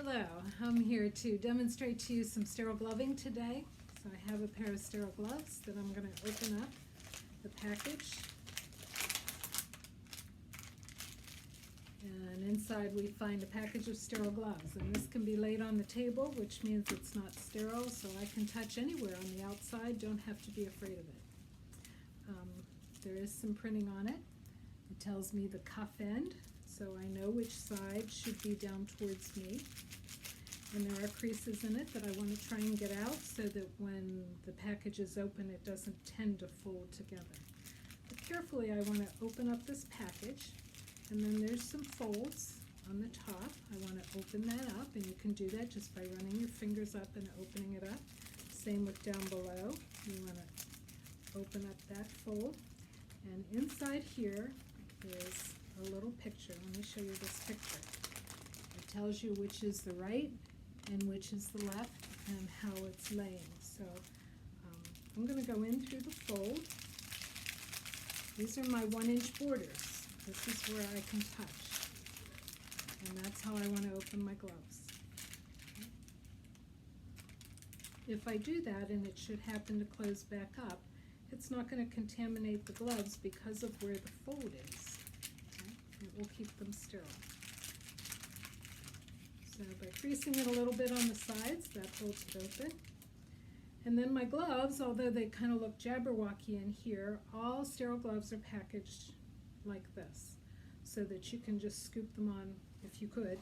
Hello, I'm here to demonstrate to you some sterile gloving today. So I have a pair of sterile gloves that I'm going to open up the package. And inside we find a package of sterile gloves. And this can be laid on the table, which means it's not sterile, so I can touch anywhere on the outside, don't have to be afraid of it. There is some printing on it. It tells me the cuff end, so I know which side should be down towards me. And there are creases in it that I want to try and get out so that when the package is open it doesn't tend to fold together. But carefully I want to open up this package, and then there's some folds on the top. I want to open that up, and you can do that just by running your fingers up and opening it up. Same with down below. You want to open up that fold. And inside here is a little picture. Let me show you this picture. It tells you which is the right and which is the left and how it's laying. So I'm going to go in through the fold. These are my 1-inch borders. This is where I can touch. And that's how I want to open my gloves. If I do that and it should happen to close back up, it's not going to contaminate the gloves because of where the fold is. Okay? It will keep them sterile. So by creasing it a little bit on the sides, that holds it open. And then my gloves, although they kind of look jabberwocky in here, all sterile gloves are packaged like this, so that you can just scoop them on, if you could,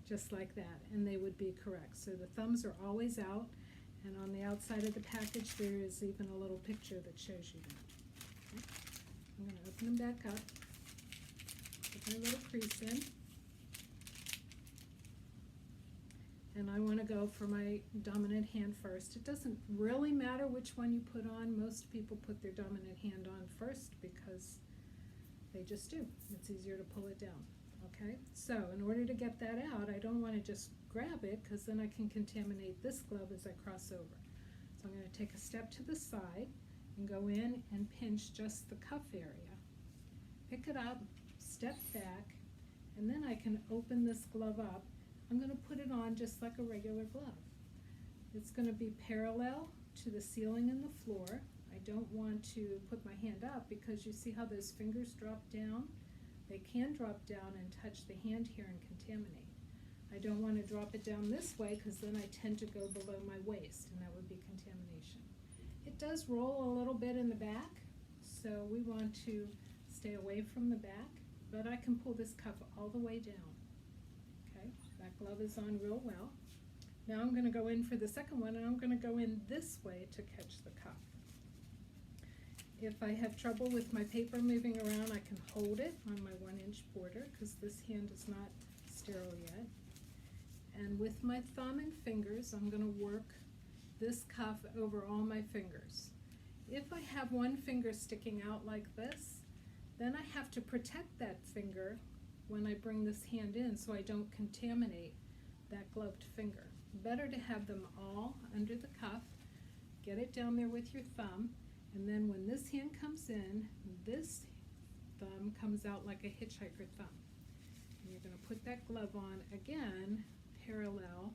just like that, and they would be correct. So the thumbs are always out, and on the outside of the package there is even a little picture that shows you that. Okay. I'm going to open them back up, put my little crease in, and I want to go for my dominant hand first. It doesn't really matter which one you put on. Most people put their dominant hand on first because they just do. It's easier to pull it down. Okay, so in order to get that out, I don't want to just grab it because then I can contaminate this glove as I cross over. So I'm going to take a step to the side and go in and pinch just the cuff area. Pick it up, step back, and then I can open this glove up. I'm going to put it on just like a regular glove. It's going to be parallel to the ceiling and the floor. I don't want to put my hand up because you see how those fingers drop down? They can drop down and touch the hand here and contaminate. I don't want to drop it down this way because then I tend to go below my waist, and that would be contamination. It does roll a little bit in the back, so we want to stay away from the back, but I can pull this cuff all the way down. Okay, that glove is on real well. Now I'm going to go in for the second one, and I'm going to go in this way to catch the cuff. If I have trouble with my paper moving around, I can hold it on my 1-inch border because this hand is not sterile yet. And with my thumb and fingers, I'm going to work this cuff over all my fingers. If I have one finger sticking out like this, then I have to protect that finger when I bring this hand in so I don't contaminate that gloved finger. Better to have them all under the cuff, get it down there with your thumb, and then when this hand comes in, this thumb comes out like a hitchhiker thumb. And you're going to put that glove on again, parallel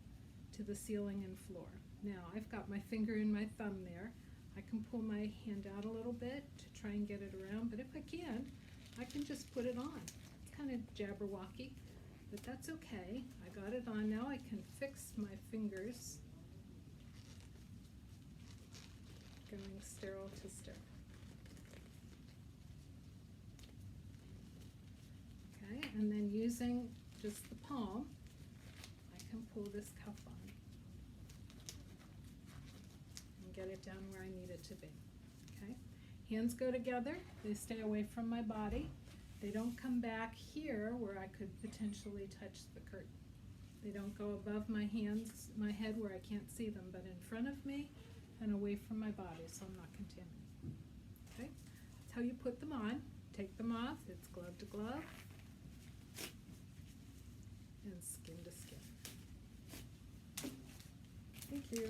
to the ceiling and floor. Now I've got my finger and my thumb there. I can pull my hand out a little bit to try and get it around, but if I can't, I can just put it on. It's kind of jabberwocky, but that's okay. I got it on. Now I can fix my fingers going sterile to sterile. Okay, and then using just the palm, I can pull this cuff on and get it down where I need it to be. Okay, hands go together, they stay away from my body. They don't come back here where I could potentially touch the curtain. They don't go above my hands, my head where I can't see them, but in front of me and away from my body so I'm not contaminated. Okay, that's how you put them on. Take them off, it's glove to glove and skin to skin. Thank you.